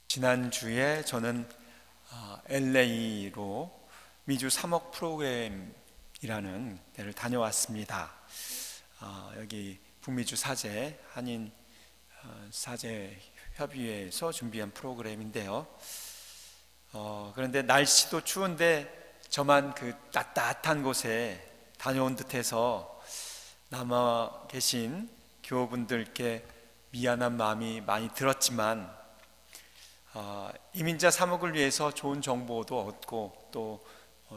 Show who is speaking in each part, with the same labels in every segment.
Speaker 1: 지난주에 저는 LA로 미주 3억 프로그램이라는 데를 다녀왔습니다. 여기 북미주 사제 한인 사제 협의회에서 준비한 프로그램인데요. 그런데 날씨도 추운데 저만 그 따뜻한 곳에 다녀온 듯해서 남아 계신 교우분들께 미안한 마음이 많이 들었지만 이민자 사목을 위해서 좋은 정보도 얻고 또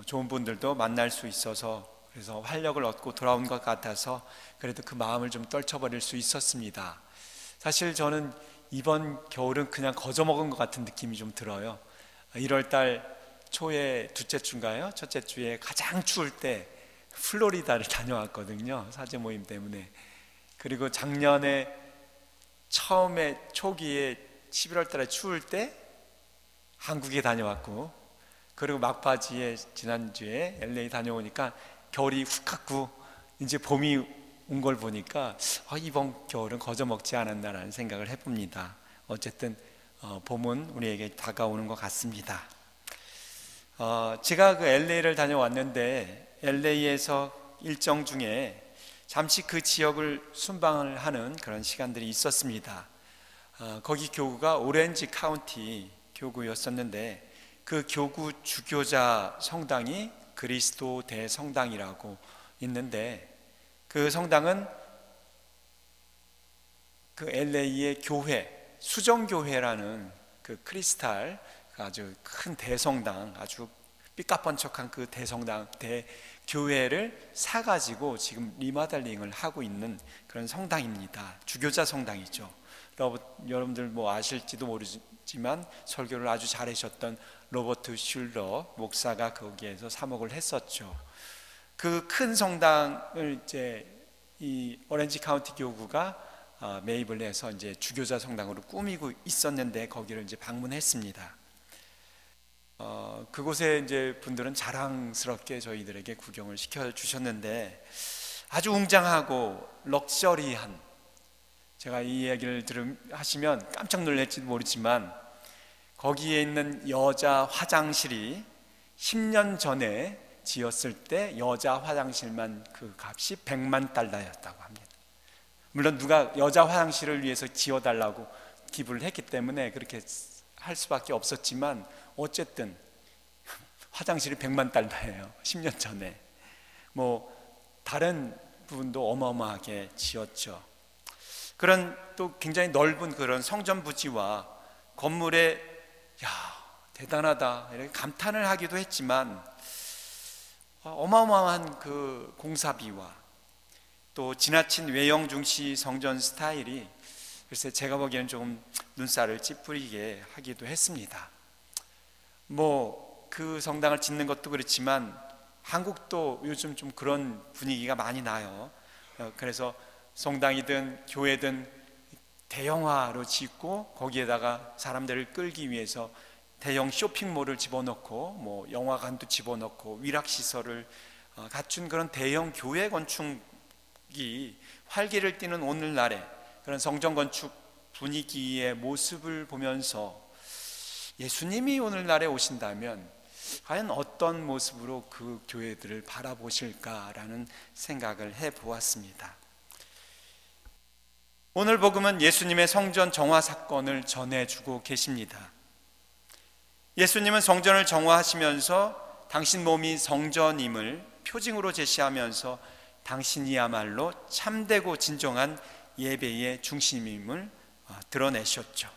Speaker 1: 좋은 분들도 만날 수 있어서 그래서 활력을 얻고 돌아온 것 같아서 그래도 그 마음을 좀 떨쳐버릴 수 있었습니다. 사실 저는 이번 겨울은 그냥 거저먹은 것 같은 느낌이 좀 들어요. 1월달 초에 둘째 주인가요? 첫째 주에 가장 추울 때 플로리다를 다녀왔거든요, 사제 모임 때문에. 그리고 작년에 처음에 초기에 11월 달에 추울 때 한국에 다녀왔고, 그리고 막바지에 지난주에 LA 다녀오니까 겨울이 훅 갔고 이제 봄이 온 걸 보니까 이번 겨울은 거저먹지 않았나라는 생각을 해봅니다. 어쨌든 봄은 우리에게 다가오는 것 같습니다. 제가 그 LA를 다녀왔는데 LA에서 일정 중에 잠시 그 지역을 순방을 하는 그런 시간들이 있었습니다. 거기 교구가 오렌지 카운티 교구였었는데 그 교구 주교자 성당이 그리스도 대성당이라고 있는데 그 성당은 그 LA의 교회 수정교회라는 그 크리스탈 아주 큰 대성당, 아주 삐까뻔쩍한 그 대성당 대교회를 사가지고 지금 리마달링을 하고 있는 그런 성당입니다. 주교자 성당이죠. 여러분들 뭐 아실지도 모르지만 설교를 아주 잘하셨던 로버트 슐러 목사가 거기에서 사목을 했었죠. 그 큰 성당을 이제 이 오렌지 카운티 교구가 매입을 해서 이제 주교자 성당으로 꾸미고 있었는데 거기를 이제 방문했습니다. 그곳에 이제 분들은 자랑스럽게 저희들에게 구경을 시켜 주셨는데 아주 웅장하고 럭셔리한, 제가 이 이야기를 하시면 깜짝 놀랄지도 모르지만 거기에 있는 여자 화장실이 10년 전에 지었을 때 여자 화장실만 그 값이 $1,000,000였다고 합니다. 물론 누가 여자 화장실을 위해서 지어달라고 기부를 했기 때문에 그렇게 할 수밖에 없었지만 어쨌든 화장실이 $1,000,000예요. 10년 전에. 뭐 다른 부분도 어마어마하게 지었죠. 그런 또 굉장히 넓은 그런 성전 부지와 건물에 대단하다 이렇게 감탄을 하기도 했지만 어마어마한 그 공사비와 또 지나친 외형 중시 성전 스타일이 글쎄 제가 보기에는 조금 눈살을 찌푸리게 하기도 했습니다. 뭐 그 성당을 짓는 것도 그렇지만 한국도 요즘 좀 그런 분위기가 많이 나요. 그래서 성당이든 교회든 대형화로 짓고 거기에다가 사람들을 끌기 위해서 대형 쇼핑몰을 집어넣고 뭐 영화관도 집어넣고 위락시설을 갖춘 그런 대형 교회 건축이 활기를 띠는 오늘날의 그런 성전 건축 분위기의 모습을 보면서 예수님이 오늘날에 오신다면 과연 어떤 모습으로 그 교회들을 바라보실까라는 생각을 해보았습니다. 오늘 복음은 예수님의 성전 정화 사건을 전해주고 계십니다. 예수님은 성전을 정화하시면서 당신 몸이 성전임을 표징으로 제시하면서 당신이야말로 참되고 진정한 예배의 중심임을 드러내셨죠.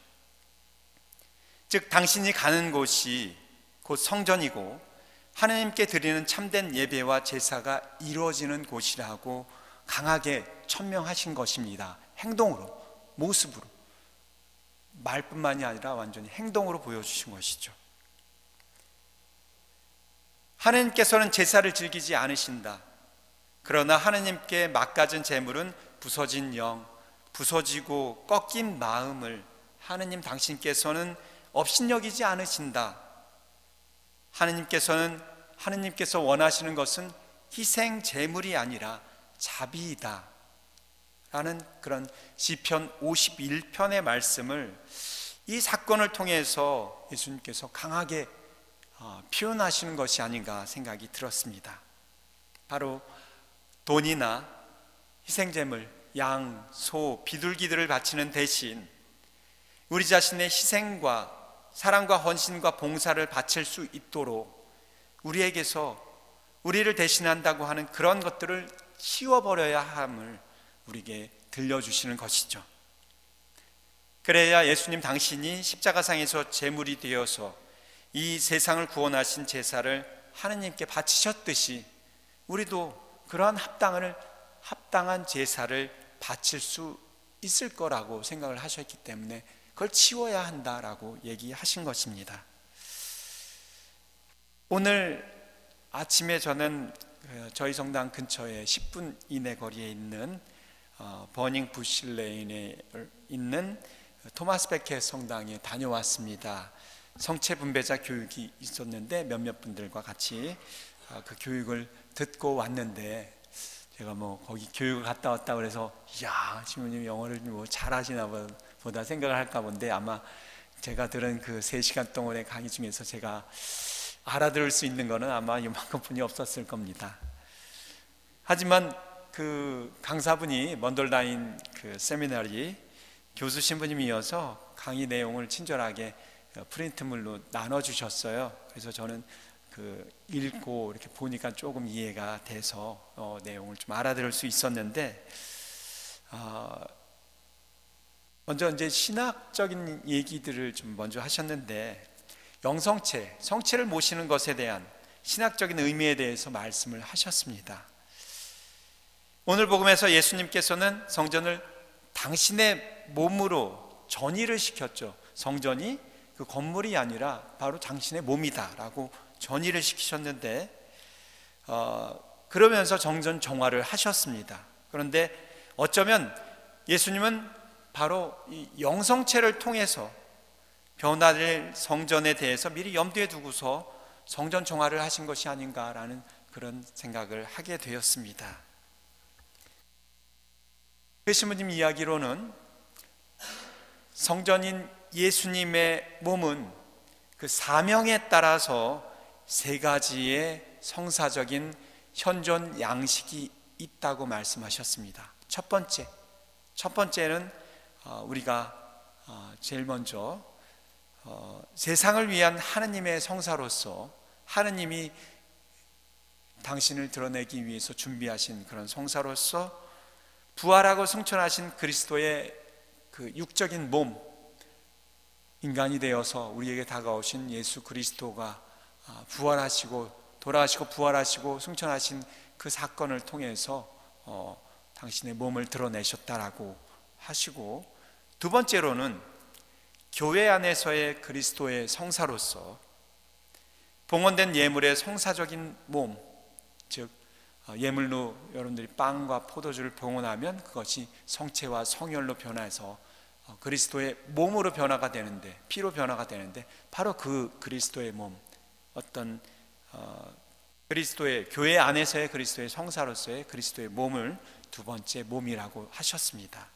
Speaker 1: 즉 당신이 가는 곳이 곧 성전이고 하나님께 드리는 참된 예배와 제사가 이루어지는 곳이라고 강하게 천명하신 것입니다. 행동으로, 모습으로, 말뿐만이 아니라 완전히 행동으로 보여주신 것이죠. 하나님께서는 제사를 즐기지 않으신다. 그러나 하나님께 맡겨진 제물은 부서진 영, 부서지고 꺾인 마음을 하나님 당신께서는 업신여기지 않으신다. 하나님께서 원하시는 것은 희생 제물이 아니라 자비이다 라는 그런 시편 51편의 말씀을 이 사건을 통해서 예수님께서 강하게 표현하시는 것이 아닌가 생각이 들었습니다. 바로 돈이나 희생제물, 양, 소, 비둘기들을 바치는 대신 우리 자신의 희생과 사랑과 헌신과 봉사를 바칠 수 있도록 우리에게서 우리를 대신한다고 하는 그런 것들을 치워버려야 함을 우리에게 들려주시는 것이죠. 그래야 예수님 당신이 십자가상에서 제물이 되어서 이 세상을 구원하신 제사를 하느님께 바치셨듯이 우리도 그러한 합당한 제사를 바칠 수 있을 거라고 생각을 하셨기 때문에 그걸 치워야 한다라고 얘기하신 것입니다. 오늘 아침에 저는 저희 성당 근처에 10분 이내 거리에 있는 버닝 부시 레인에 있는 토마스 베켓 성당에 다녀왔습니다. 성체 분배자 교육이 있었는데 몇몇 분들과 같이 그 교육을 듣고 왔는데, 제가 거기 교육을 갔다 왔다 그래서 이야, 신부님 영어를 잘하시나 보다 생각을 할까 본데, 아마 제가 들은 그 3시간 동안의 강의 중에서 제가 알아들을 수 있는 거는 아마 이만큼뿐이 없었을 겁니다. 하지만 그 강사분이 먼돌라인 그 세미나리 교수 신부님이어서 강의 내용을 친절하게 프린트물로 나눠주셨어요. 그래서 저는 읽고 이렇게 보니까 조금 이해가 돼서 내용을 좀 알아들을 수 있었는데, 먼저 이제 신학적인 얘기들을 좀 먼저 하셨는데, 성체를 모시는 것에 대한 신학적인 의미에 대해서 말씀을 하셨습니다. 오늘 복음에서 예수님께서는 성전을 당신의 몸으로 전이를 시켰죠. 성전이 그 건물이 아니라 바로 당신의 몸이다 라고 전이를 시키셨는데, 그러면서 정전 정화를 하셨습니다. 그런데 어쩌면 예수님은 바로 이 영성체를 통해서 변화될 성전에 대해서 미리 염두에 두고서 성전 정화를 하신 것이 아닌가라는 그런 생각을 하게 되었습니다. 그 신부님 이야기로는 성전인 예수님의 몸은 그 사명에 따라서 3가지의 성사적인 현존 양식이 있다고 말씀하셨습니다. 첫 번째는 우리가 제일 먼저 세상을 위한 하느님의 성사로서, 하느님이 당신을 드러내기 위해서 준비하신 그런 성사로서 부활하고 승천하신 그리스도의 그 육적인 몸, 인간이 되어서 우리에게 다가오신 예수 그리스도가 부활하시고 돌아가시고 부활하시고 승천하신 그 사건을 통해서 당신의 몸을 드러내셨다라고 하시고, 두 번째로는 교회 안에서의 그리스도의 성사로서 봉헌된 예물의 성사적인 몸, 즉 예물로 여러분들이 빵과 포도주를 봉헌하면 그것이 성체와 성혈로 변화해서 그리스도의 몸으로 변화가 되는데, 피로 변화가 되는데, 바로 그 그리스도의 몸, 어떤 그리스도의 교회 안에서의 그리스도의 성사로서의 그리스도의 몸을 두 번째 몸이라고 하셨습니다.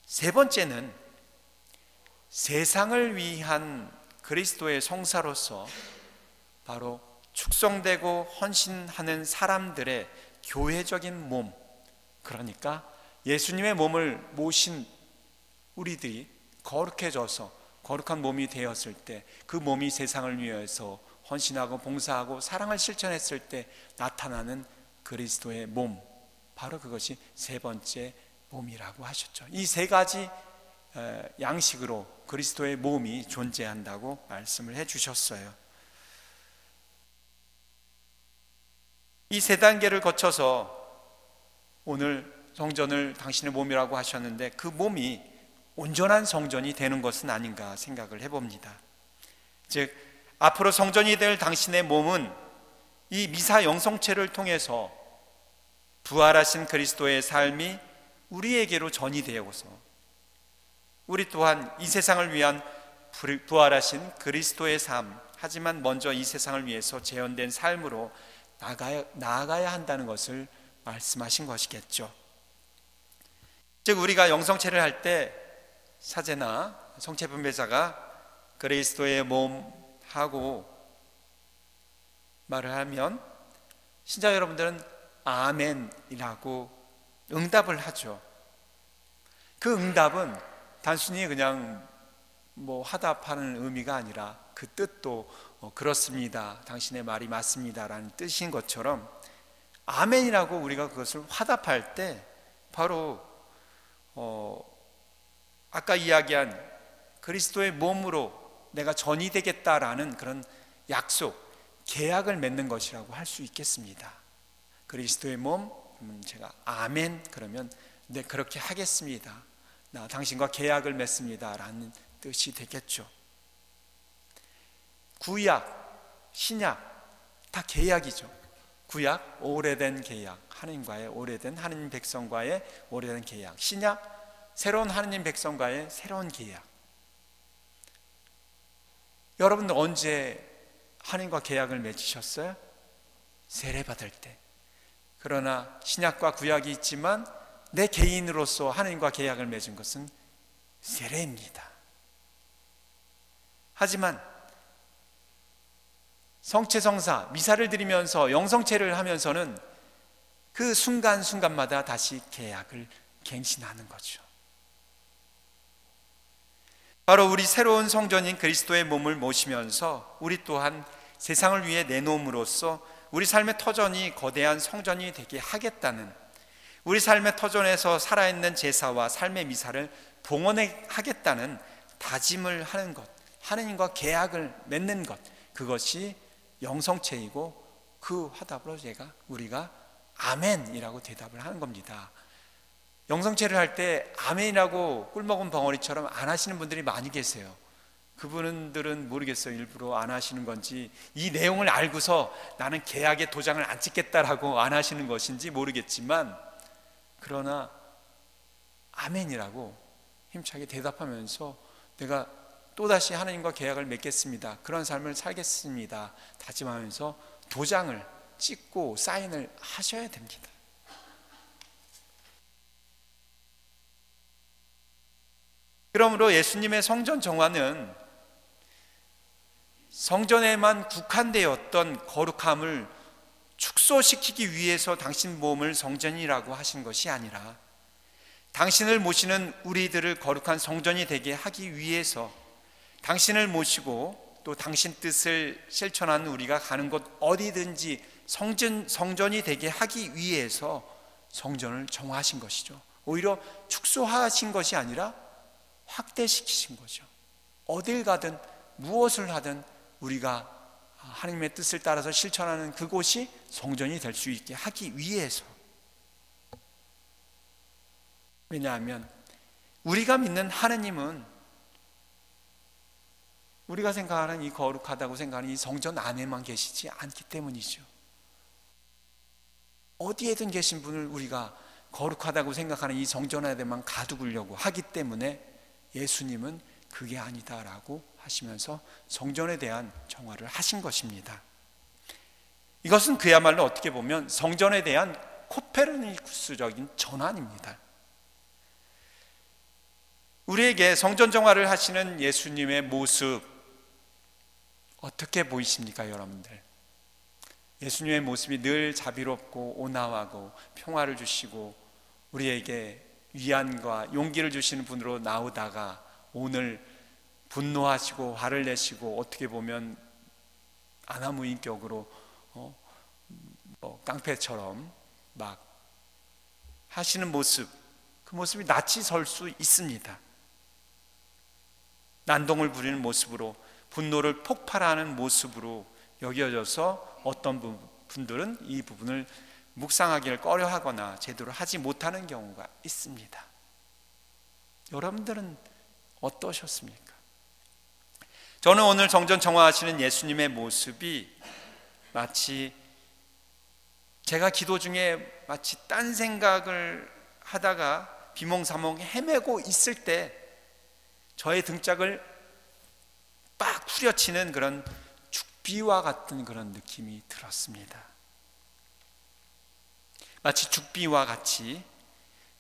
Speaker 1: 세 번째는 세상을 위한 그리스도의 성사로서 바로 축성되고 헌신하는 사람들의 교회적인 몸, 그러니까 예수님의 몸을 모신 우리들이 거룩해져서 거룩한 몸이 되었을 때, 그 몸이 세상을 위해서 헌신하고 봉사하고 사랑을 실천했을 때 나타나는 그리스도의 몸, 바로 그것이 세 번째 몸이라고 하셨죠. 이 3가지 양식으로 그리스도의 몸이 존재한다고 말씀을 해주셨어요. 이 3단계를 거쳐서 오늘 성전을 당신의 몸이라고 하셨는데, 그 몸이 온전한 성전이 되는 것은 아닌가 생각을 해봅니다. 즉 앞으로 성전이 될 당신의 몸은 이 미사 영성체를 통해서 부활하신 그리스도의 삶이 우리에게로 전이되어서 우리 또한 이 세상을 위한 부활하신 그리스도의 삶, 하지만 먼저 이 세상을 위해서 재현된 삶으로 나아가야 한다는 것을 말씀하신 것이겠죠. 즉 우리가 영성체를 할 때 사제나 성체 분배자가 그리스도의 몸하고 말을 하면 신자 여러분들은 아멘이라고 응답을 하죠. 그 응답은 단순히 그냥 화답하는 의미가 아니라 그 뜻도 그렇습니다, 당신의 말이 맞습니다 라는 뜻인 것처럼 아멘이라고 우리가 그것을 화답할 때 바로 아까 이야기한 그리스도의 몸으로 내가 전이 되겠다라는 그런 약속, 계약을 맺는 것이라고 할 수 있겠습니다. 그리스도의 몸, 제가 아멘 그러면 네 그렇게 하겠습니다, 나 당신과 계약을 맺습니다 라는 뜻이 되겠죠. 구약, 신약 다 계약이죠. 구약, 오래된 계약, 하나님과의 오래된, 하나님 백성과의 오래된 계약. 신약, 새로운 하나님 백성과의 새로운 계약. 여러분들 언제 하나님과 계약을 맺으셨어요? 세례 받을 때. 그러나 신약과 구약이 있지만 내 개인으로서 하나님과 계약을 맺은 것은 세례입니다. 하지만 성체성사, 미사를 드리면서 영성체를 하면서는 그 순간순간마다 다시 계약을 갱신하는 거죠. 바로 우리 새로운 성전인 그리스도의 몸을 모시면서 우리 또한 세상을 위해 내놓음으로써 우리 삶의 터전이 거대한 성전이 되게 하겠다는, 우리 삶의 터전에서 살아있는 제사와 삶의 미사를 봉헌하겠다는 다짐을 하는 것, 하느님과 계약을 맺는 것, 그것이 영성체이고 그 화답으로 우리가 아멘이라고 대답을 하는 겁니다. 영성체를 할 때 아멘이라고 꿀먹은 벙어리처럼 안 하시는 분들이 많이 계세요. 그분들은 모르겠어요, 일부러 안 하시는 건지, 이 내용을 알고서 나는 계약의 도장을 안 찍겠다라고 안 하시는 것인지 모르겠지만, 그러나 아멘이라고 힘차게 대답하면서 내가 또다시 하나님과 계약을 맺겠습니다, 그런 삶을 살겠습니다 다짐하면서 도장을 찍고 사인을 하셔야 됩니다. 그러므로 예수님의 성전 정화는 성전에만 국한되었던 거룩함을 축소시키기 위해서 당신 몸을 성전이라고 하신 것이 아니라 당신을 모시는 우리들을 거룩한 성전이 되게 하기 위해서, 당신을 모시고 또 당신 뜻을 실천하는 우리가 가는 곳 어디든지 성전이 되게 하기 위해서 성전을 정화하신 것이죠. 오히려 축소하신 것이 아니라 확대시키신 거죠. 어딜 가든 무엇을 하든 우리가 하나님의 뜻을 따라서 실천하는 그곳이 성전이 될 수 있게 하기 위해서. 왜냐하면 우리가 믿는 하나님은 우리가 생각하는 이 거룩하다고 생각하는 이 성전 안에만 계시지 않기 때문이죠. 어디에든 계신 분을 우리가 거룩하다고 생각하는 이 성전 안에만 가두려고 하기 때문에 예수님은 그게 아니다라고 하시면서 성전에 대한 정화를 하신 것입니다. 이것은 그야말로 어떻게 보면 성전에 대한 코페르니쿠스적인 전환입니다. 우리에게 성전 정화를 하시는 예수님의 모습 어떻게 보이십니까, 여러분들? 예수님의 모습이 늘 자비롭고 온화하고 평화를 주시고 우리에게 위안과 용기를 주시는 분으로 나오다가 오늘 분노하시고 화를 내시고 어떻게 보면 아나무인격으로 깡패처럼 막 하시는 모습, 그 모습이 낯이 설 수 있습니다. 난동을 부리는 모습으로, 분노를 폭발하는 모습으로 여겨져서 어떤 분들은 이 부분을 묵상하기를 꺼려하거나 제대로 하지 못하는 경우가 있습니다. 여러분들은 어떠셨습니까? 저는 오늘 성전 정화하시는 예수님의 모습이 마치 제가 기도 중에 마치 딴 생각을 하다가 비몽사몽 헤매고 있을 때 저의 등짝을 빡 후려치는 그런 죽비와 같은 그런 느낌이 들었습니다. 마치 죽비와 같이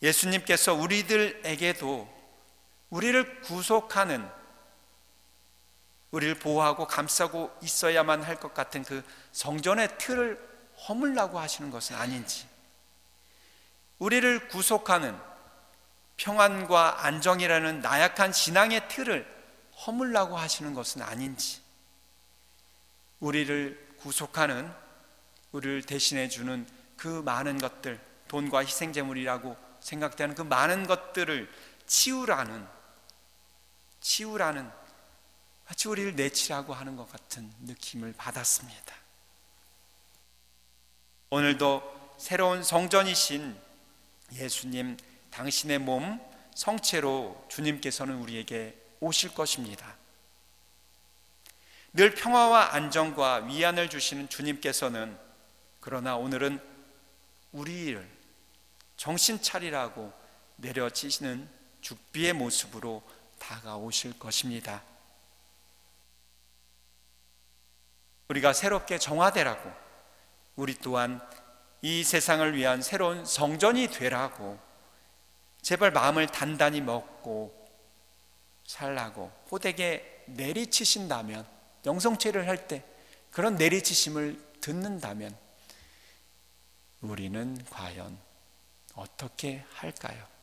Speaker 1: 예수님께서 우리들에게도 우리를 구속하는, 우리를 보호하고 감싸고 있어야만 할 것 같은 그 성전의 틀을 허물라고 하시는 것은 아닌지, 우리를 구속하는 평안과 안정이라는 나약한 신앙의 틀을 허물라고 하시는 것은 아닌지, 우리를 구속하는, 우리를 대신해 주는 그 많은 것들, 돈과 희생제물이라고 생각되는 그 많은 것들을 치우라는 마치 우리를 내치라고 하는 것 같은 느낌을 받았습니다. 오늘도 새로운 성전이신 예수님, 당신의 몸 성체로 주님께서는 우리에게 오실 것입니다. 늘 평화와 안정과 위안을 주시는 주님께서는 그러나 오늘은 우리를 정신 차리라고 내려치시는 죽비의 모습으로 다가오실 것입니다. 우리가 새롭게 정화되라고, 우리 또한 이 세상을 위한 새로운 성전이 되라고 제발 마음을 단단히 먹고 살라고 호되게 내리치신다면, 영성체를 할 때 그런 내리치심을 듣는다면 우리는 과연 어떻게 할까요?